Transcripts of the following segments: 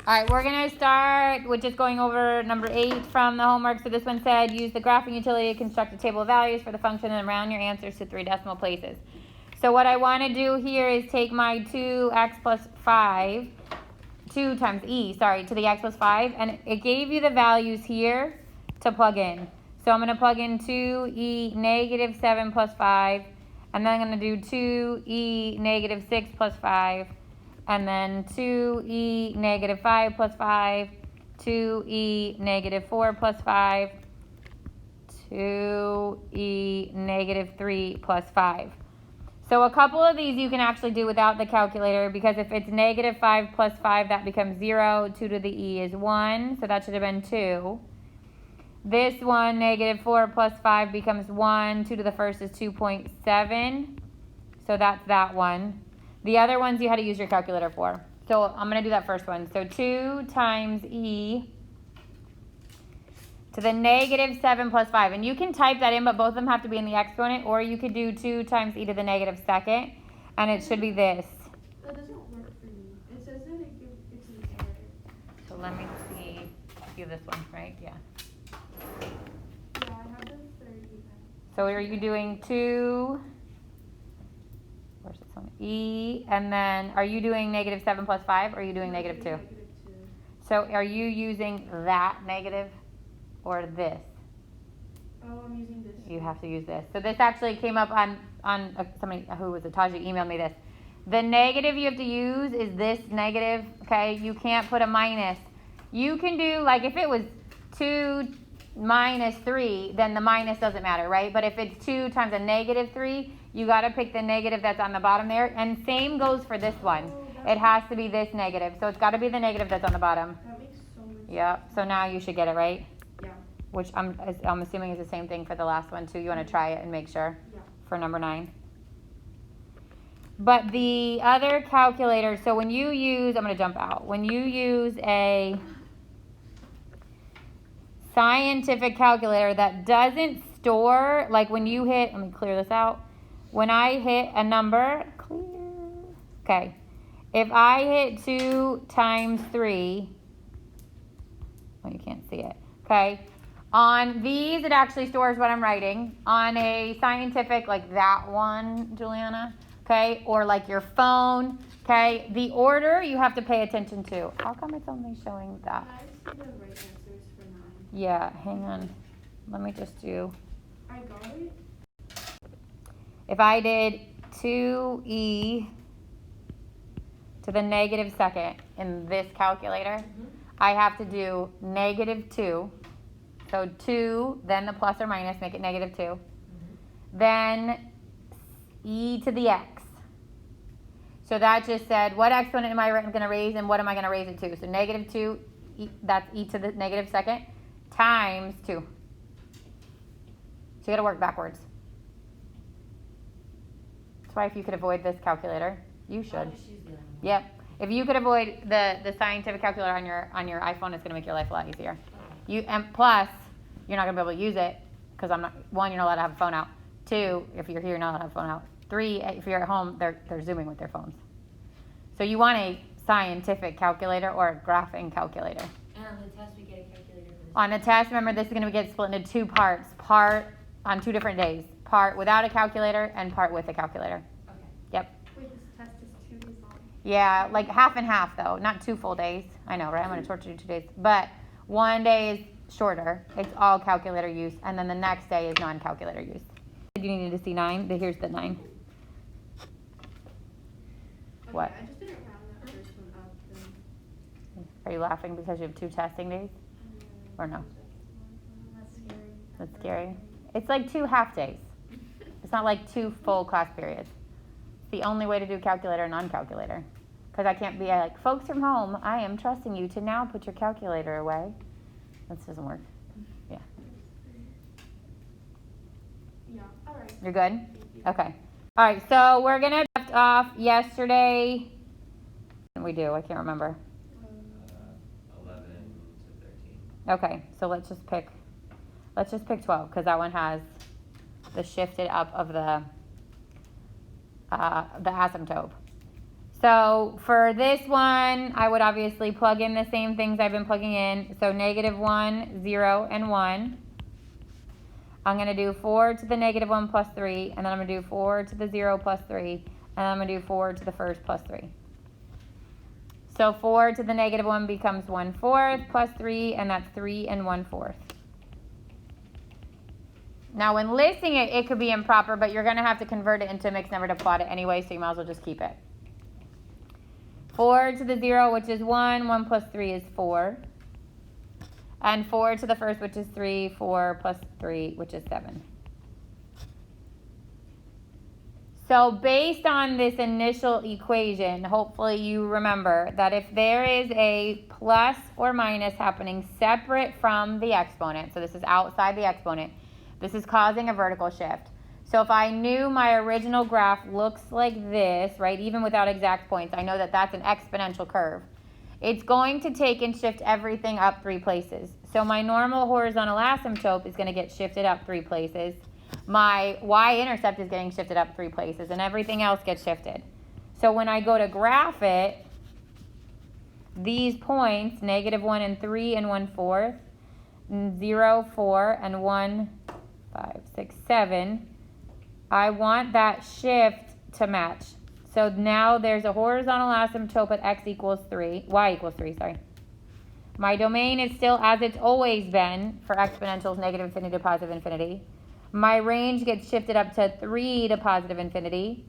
All right, we're going to start with just going over number 8 from the homework. So this one said, use the graphing utility to construct a table of values for the function and round your answers to 3 decimal places. So what I want to do here is take my 2x plus 5, 2 times e, to the x plus 5, and it gave you the values here to plug in. So I'm going to plug in 2e negative 7 plus 5, and then I'm going to do 2e negative 6 plus 5, and then 2e negative 5 plus 5, 2e negative 4 plus 5, 2e negative 3 plus 5. So a couple of these you can actually do without the calculator, because if it's negative 5 plus 5, that becomes 0. 2 to the e is 1, so that should have been 2. This one, negative 4 plus 5 becomes 1. 2 to the first is 2.7, so that's that one. The other ones you had to use your calculator for. So I'm going to do that first one. So 2 times e to the negative 7 plus 5. And you can type that in, but both of them have to be in the exponent. Or you could do 2 times e to the negative second, and it should be this. That doesn't work for me. It says that it's an error. So let me see. You have this one, right? Yeah. Yeah, I have the 30. So are you doing 2... Where's this one? E, and then are you doing negative 7 plus 5, or are you doing negative 2? Negative 2. So are you using that negative or this? Oh, I'm using this. You have to use this. So this actually came up on somebody who was a Taji emailed me this. The negative you have to use is this negative, okay? You can't put a minus. You can do, like, if it was 2 minus 3, then the minus doesn't matter, right? But if it's 2 times a negative 3, you got to pick the negative that's on the bottom there. And same goes for this one. It has to be this negative. So it's got to be the negative that's on the bottom. That makes so much sense. Yep. So now you should get it, right? Yeah. Which I'm assuming is the same thing for the last one too. You want to try it and make sure for number 9. But the other calculator, so when you use, I'm going to jump out. When you use a scientific calculator that doesn't store, like when you hit, let me clear this out. When I hit a number, okay. If I hit 2 times 3, well, you can't see it, okay. On these, it actually stores what I'm writing. On a scientific, like that one, Juliana, okay, or like your phone, okay, the order you have to pay attention to. How come it's only showing that? Can I see the right answers for 9? Yeah, hang on. Let me just do. I got it. If I did 2e to the negative second in this calculator, I have to do negative 2. So 2, then the plus or minus, make it negative 2. Then e to the x. So that just said, what exponent am I going to raise and what am I going to raise it to? So negative 2, that's e to the negative second, times 2. So you got to work backwards. That's why if you could avoid this calculator, you should. Yep. If you could avoid the scientific calculator on your iPhone, it's going to make your life a lot easier. And plus, you're not going to be able to use it because you're not allowed to have a phone out. 2, if you're here, you're not allowed to have a phone out. 3, if you're at home, they're zooming with their phones. So you want a scientific calculator or a graphing calculator. And on the test, we get a calculator for this. On the test, remember, this is going to get split into 2 parts. Part on 2 different days. Part without a calculator and part with a calculator. Okay. Yep. Wait, this test is 2 days long. Yeah, like half and half though, not 2 full days. I know, right? I'm going to torture you 2 days. But 1 day is shorter. It's all calculator use. And then the next day is non-calculator use. You needed to see 9. Here's the 9. Okay, What? I just didn't round that first one up then. Are you laughing because you have 2 testing days? Or no? That's scary. That's scary. It's like 2 half days. It's not like 2 full class periods. It's the only way to do calculator and non-calculator. Because I can't be like, folks from home, I am trusting you to now put your calculator away. That doesn't work. Yeah. Yeah, all right. You're good? Thank you. Okay. All right, so we're going to left off yesterday. What did we do? I can't remember. 11 to 13. Okay, so let's just pick 12 because that one has the shifted up of the asymptote. So for this one, I would obviously plug in the same things I've been plugging in. So -1, 0, and 1. I'm going to do 4 to the -1 plus 3, and then I'm going to do 4 to the 0 plus 3, and then I'm going to do 4 to the first plus 3. So 4 to the -1 becomes 1/4 plus 3, and that's 3 and 1/4. Now when listing it, it could be improper, but you're going to have to convert it into a mixed number to plot it anyway, so you might as well just keep it. 4 to the 0, which is 1, 1 plus 3 is 4. And 4 to the first, which is 3, 4 plus 3, which is 7. So based on this initial equation, hopefully you remember that if there is a plus or minus happening separate from the exponent, so this is outside the exponent, this is causing a vertical shift. So if I knew my original graph looks like this, right, even without exact points, I know that that's an exponential curve. It's going to take and shift everything up 3 places. So my normal horizontal asymptote is going to get shifted up 3 places. My y-intercept is getting shifted up 3 places, and everything else gets shifted. So when I go to graph it, these points, -1 and 3 and 1/4, 0, 4, and 1, 5, 6, 7, I want that shift to match. So now there's a horizontal asymptote at y equals 3, sorry. My domain is still as it's always been for exponentials, -infinity to +infinity. My range gets shifted up to 3 to +infinity.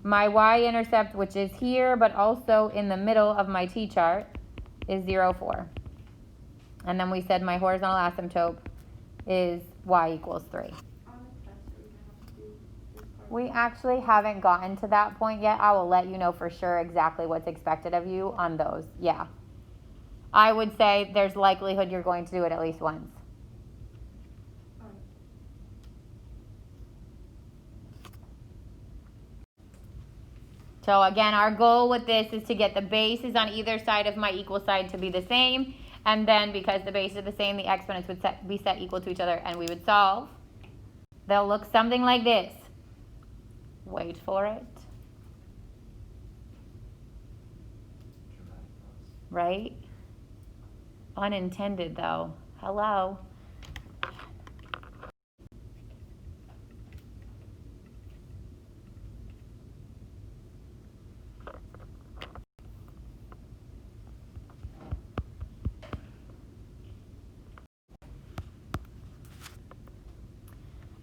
My y-intercept, which is here but also in the middle of my t-chart, is 0, 4. And then we said my horizontal asymptote is y equals 3. We actually haven't gotten to that point yet. I will let you know for sure exactly what's expected of you on those. Yeah. I would say there's likelihood you're going to do it at least once. So again, our goal with this is to get the bases on either side of my equal side to be the same. And then because the bases are the same, the exponents would be set equal to each other and we would solve. They'll look something like this. Wait for it. Right? Unintended though. Hello.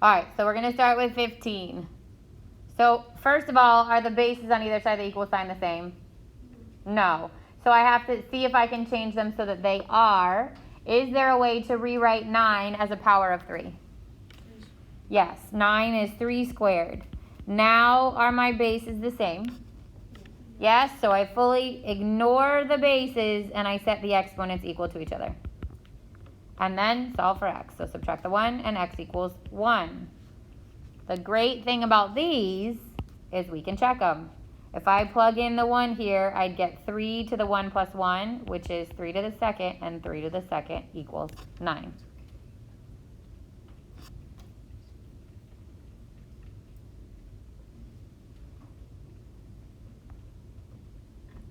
All right, so we're going to start with 15. So first of all, are the bases on either side of the equal sign the same? No. So I have to see if I can change them so that they are. Is there a way to rewrite 9 as a power of 3? Yes, 9 is 3 squared. Now are my bases the same? Yes, so I fully ignore the bases and I set the exponents equal to each other. And then solve for x. So subtract the 1 and x equals 1. The great thing about these is we can check them. If I plug in the 1 here, I'd get 3 to the 1 plus 1, which is 3 to the second, and 3 to the second equals 9.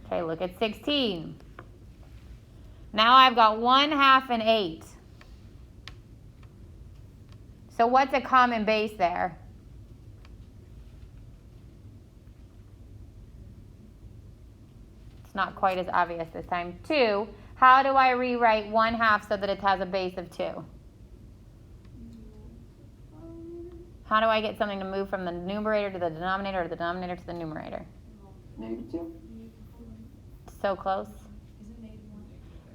Okay, look at 16. Now I've got 1/2 and 8. So what's a common base there? It's not quite as obvious this time. 2. How do I rewrite 1/2 so that it has a base of 2? How do I get something to move from the numerator to the denominator or the denominator to the numerator? -2. So close.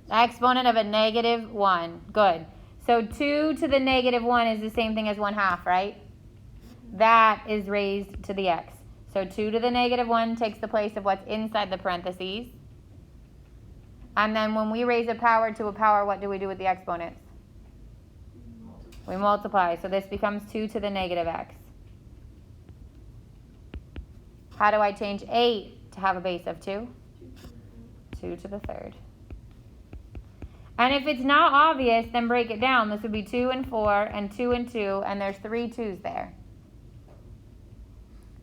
The exponent of a -1. Good. So 2 to the -1 is the same thing as 1/2, right? That is raised to the x. So 2 to the -1 takes the place of what's inside the parentheses. And then when we raise a power to a power, what do we do with the exponents? We multiply. So this becomes 2 to the -x. How do I change 8 to have a base of 2? 2 to the 3rd. And if it's not obvious, then break it down. This would be 2 and 4 and 2 and 2, and there's 3 2's there.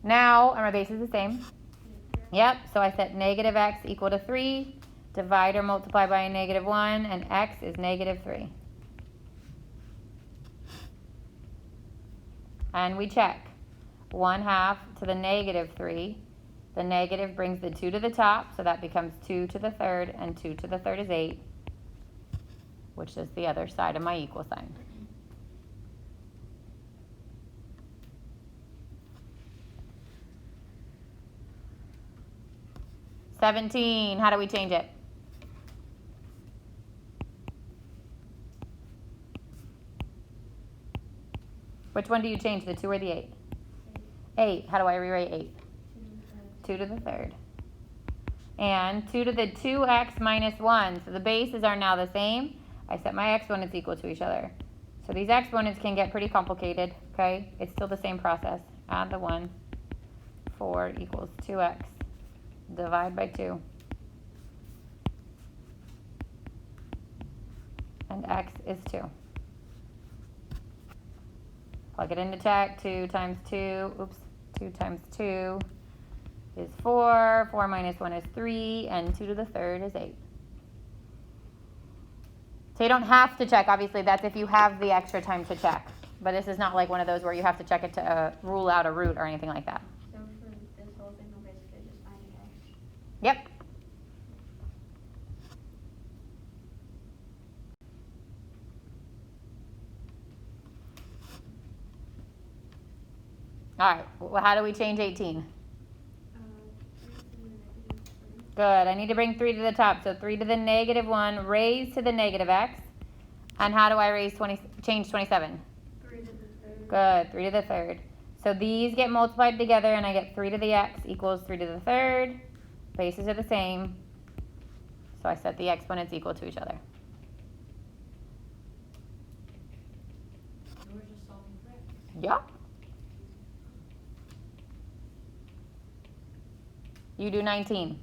Now, are my bases the same? Yep, so I set negative x equal to 3, divide or multiply by a negative 1, and x is negative 3. And we check. 1/2 to the negative 3. The negative brings the 2 to the top, so that becomes 2 to the third, and 2 to the third is 8, which is the other side of my equal sign. $17, how do we change it? Which one do you change, the 2 or the 8? 8, how do I rewrite 8? 2 to the third. And 2 to the 2x minus 1. So the bases are now the same. I set my exponents equal to each other. So these exponents can get pretty complicated, okay? It's still the same process. Add the 1. 4 equals 2x. Divide by 2. And x is 2. Plug it into check. 2 times 2. 2 times 2 is 4. 4 minus 1 is 3. And 2 to the third is 8. So you don't have to check. Obviously, that's if you have the extra time to check. But this is not like one of those where you have to check it to rule out a root or anything like that. So for this whole thing, we're basically just finding x. Yep. All right, well, how do we change 18? 3 to the negative 3. Good, I need to bring 3 to the top. So 3 to the negative 1 raised to the negative x. And how do I change 27? 3 to the third. Good, 3 to the third. So these get multiplied together and I get 3 to the x equals 3 to the third. Bases are the same. So I set the exponents equal to each other. We're just solving for x. Yep. You do 19.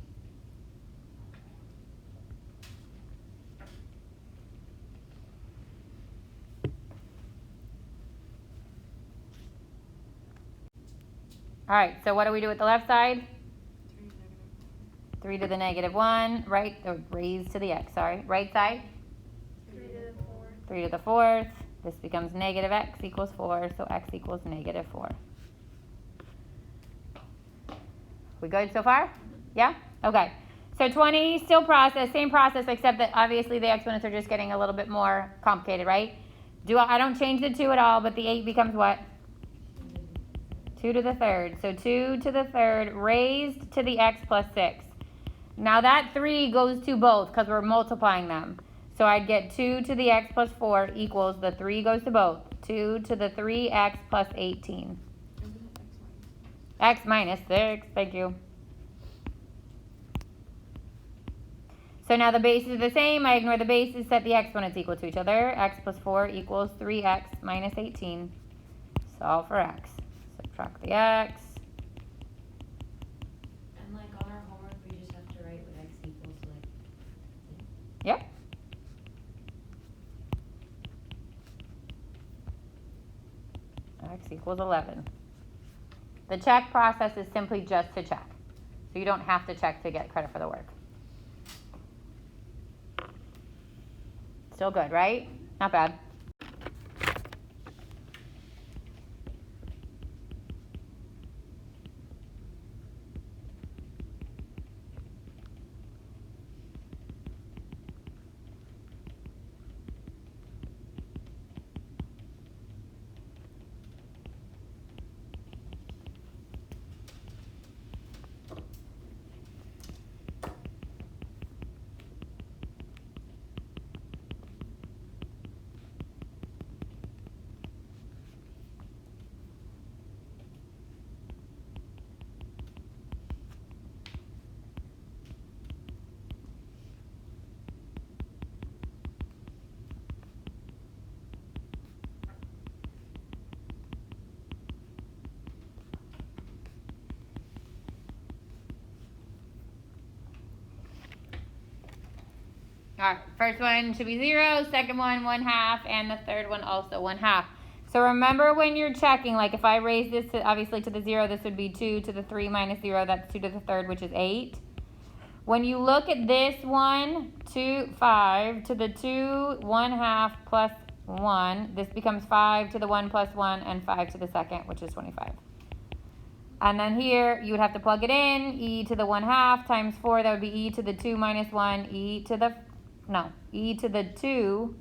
All right, so what do we do with the left side? 3 to the negative 1, right, or raised to the x, sorry. Right side? 3 to the 4. 3 to the fourth. This becomes negative x equals 4, so x equals negative 4. We good so far? Yeah? Okay. So 20, still same process, except that obviously the exponents are just getting a little bit more complicated, right? I don't change the 2 at all, but the 8 becomes what? 2 to the third. So 2 to the third raised to the x plus 6. Now that 3 goes to both because we're multiplying them. So I'd get 2 to the x plus 4 equals the 3 goes to both. 2 to the 3x plus 18. X minus 6, thank you. So now the bases are the same. I ignore the bases, set the exponents equal to each other. X plus 4 equals 3x minus 18. Solve for x. Subtract the x. And like on our homework, we just have to write what x equals, like. Yep. X equals 11. The check process is simply just to check. So you don't have to check to get credit for the work. Still good, right? Not bad. All right, first one should be 0, second one 1/2, and the third one also 1/2. So remember when you're checking, like if I raise this to, obviously to the 0, this would be 2 to the 3 minus 0, that's 2 to the third, which is 8. When you look at this one, 5 to the 2, 1/2 plus 1, this becomes 5 to the 1 plus 1 and 5 to the second, which is 25. And then here, you would have to plug it in, e to the 1/2 times 4, that would be e to the 2 minus 1, e to the 2,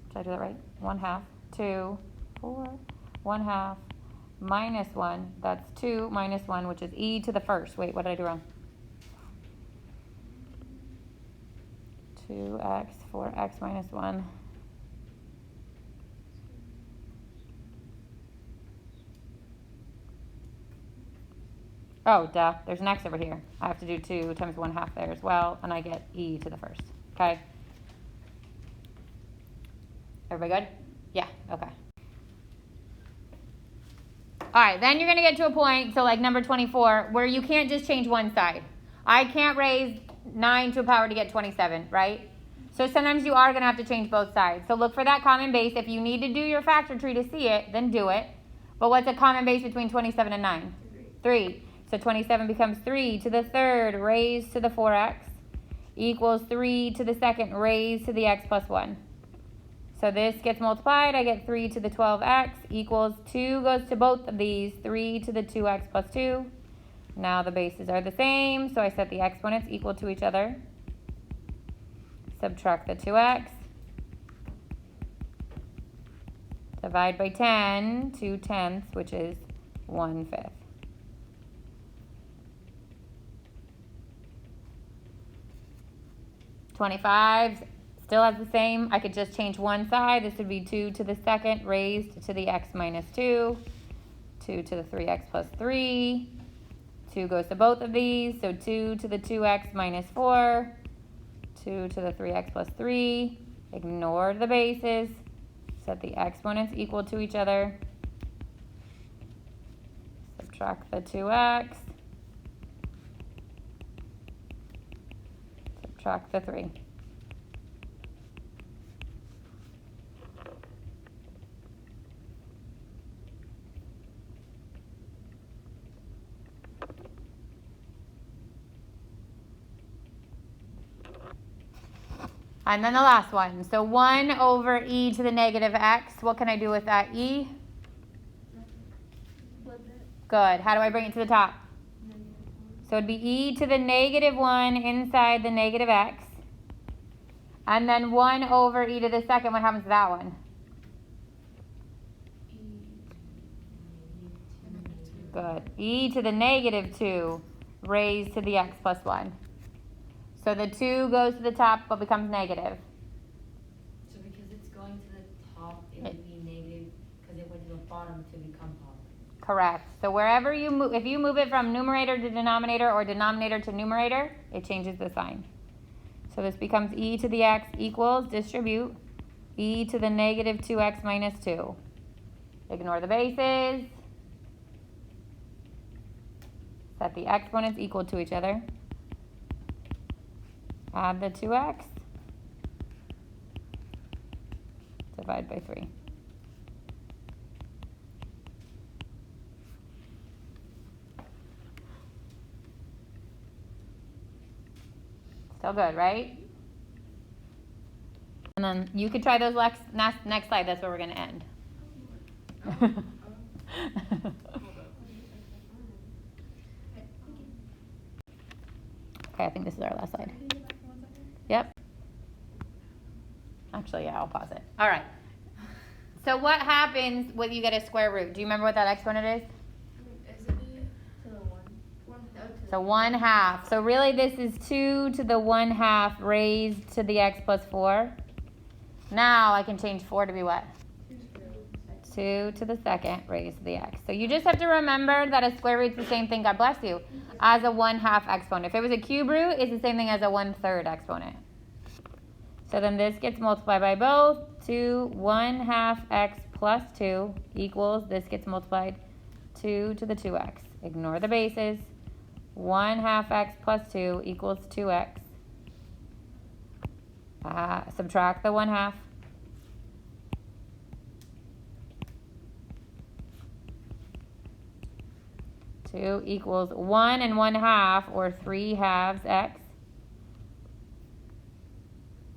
did I do that right? 1/2, 2, 4, 1/2 minus 1, that's 2 minus 1, which is e to the first. Wait, what did I do wrong? 2x, 4x minus 1. Oh, duh, there's an x over here. I have to do 2 times 1/2 there as well, and I get e to the first, okay? Everybody good? Yeah, okay. All right, then you're gonna get to a point, so like number 24, where you can't just change one side. I can't raise 9 to a power to get 27, right? So sometimes you are gonna have to change both sides. So look for that common base. If you need to do your factor tree to see it, then do it. But what's a common base between 27 and 9? 3. So 27 becomes 3 to the third raised to the 4x equals 3 to the second raised to the x plus 1. So this gets multiplied. I get 3 to the 12x equals 2 goes to both of these, 3 to the 2x plus 2. Now the bases are the same, so I set the exponents equal to each other. Subtract the 2x. Divide by 10, 2/10, which is 1/5. $25 still has the same. I could just change one side. This would be 2 to the second raised to the x minus 2. 2 to the 3x plus 3. 2 goes to both of these, so 2 to the 2x minus 4. 2 to the 3x plus 3. Ignore the bases. Set the exponents equal to each other. Subtract the 2x. Subtract the 3. And then the last one. So 1 over e to the negative x. What can I do with that e? Flip it. Good. How do I bring it to the top? So it'd be e to the negative 1 inside the negative x. And then 1 over e to the second. What happens to that one? Good. E to the negative 2 raised to the x plus 1. So the 2 goes to the top but becomes negative. So because it's going to the top, it would be negative because it went to the bottom to become positive. Correct. So wherever you move, if you move it from numerator to denominator or denominator to numerator, it changes the sign. So this becomes e to the x equals, distribute, e to the negative 2x minus 2. Ignore the bases. Set the exponents equal to each other. Add the 2x. Divide by 3. Still good, right? And then you could try those next slide. That's where we're going to end. Okay, I think this is our last slide. Yep. Actually, yeah, I'll pause it. All right. So what happens when you get a square root? Do you remember what that exponent is? Is it e to the 1? 1/2. So 1/2. So really this is 2 to the 1/2 raised to the x plus 4. Now I can change 4 to be what? 2 to the second raised to the x. So you just have to remember that a square root's the same thing, God bless you, as a 1/2 exponent. If it was a cube root, it's the same thing as a 1/3 exponent. So then this gets multiplied by both. 2 1/2 x plus 2 equals, this gets multiplied, 2 to the 2x. Ignore the bases. 1/2 x plus 2 equals 2x. Subtract the 1/2. 2 equals 1 1/2 or 3/2 x.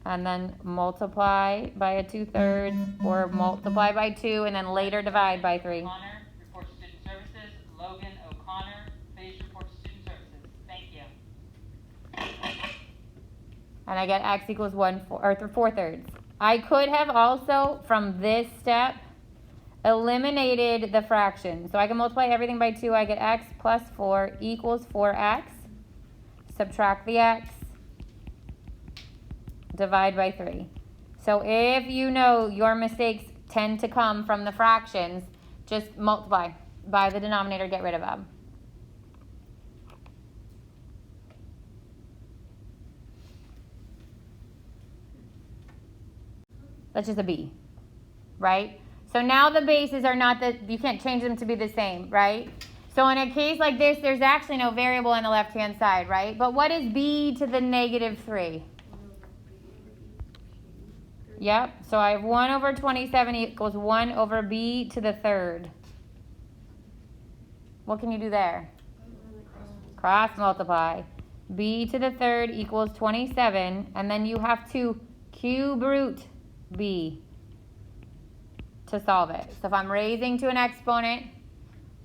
And then multiply by a 2/3 or multiply by 2 and then later divide by 3. O'Connor, report to student services. Logan O'Connor, please report to student services. Thank you. And I get x equals 4/3. I could have also, from this step, eliminated the fraction. So I can multiply everything by 2. I get x plus 4 equals 4x. Subtract the x. Divide by 3. So if you know your mistakes tend to come from the fractions, just multiply by the denominator, get rid of them. That's just a b, right? So now the bases are not you can't change them to be the same, right? So in a case like this, there's actually no variable on the left-hand side, right? But what is b to the -3? Yep, so I have 1/27 equals 1/b to the 3rd. What can you do there? Cross multiply. B to the 3rd equals 27, and then you have to cube root b to solve it. So if I'm raising to an exponent,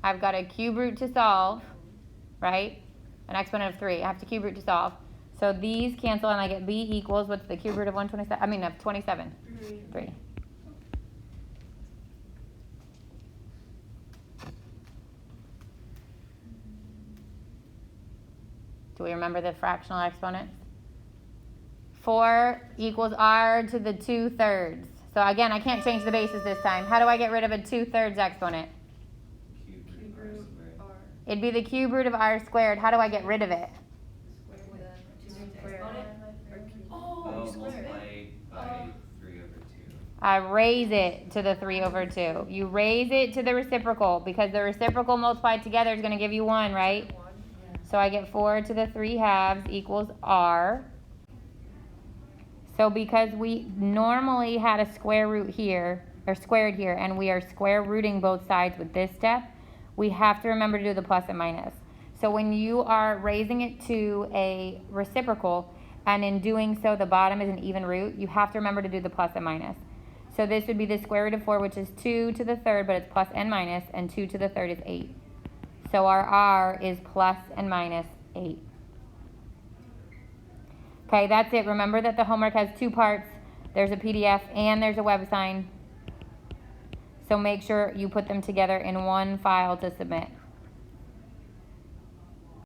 I've got a cube root to solve, right? An exponent of 3. I have to cube root to solve. So these cancel and I get b equals, what's the cube root of 127? I mean of 27. 3. Do we remember the fractional exponents? 4 equals r to the 2/3. So again, I can't change the bases this time. How do I get rid of a 2/3 exponent? Cube root of r squared. It'd be the cube root of r squared. How do I get rid of it? Oh, multiply by 3/2. I raise it to the 3/2. You raise it to the reciprocal because the reciprocal multiplied together is going to give you 1, right? So I get 4 to the 3/2 equals r. So because we normally had a square root here, or squared here, and we are square rooting both sides with this step, we have to remember to do the plus and minus. So when you are raising it to a reciprocal, and in doing so the bottom is an even root, you have to remember to do the plus and minus. So this would be the square root of 4, which is 2 to the 3rd, but it's plus and minus, and 2 to the 3rd is 8. So our r is plus and minus 8. Okay, that's it. Remember that the homework has 2 parts. There's a PDF and there's a web sign. So make sure you put them together in one file to submit.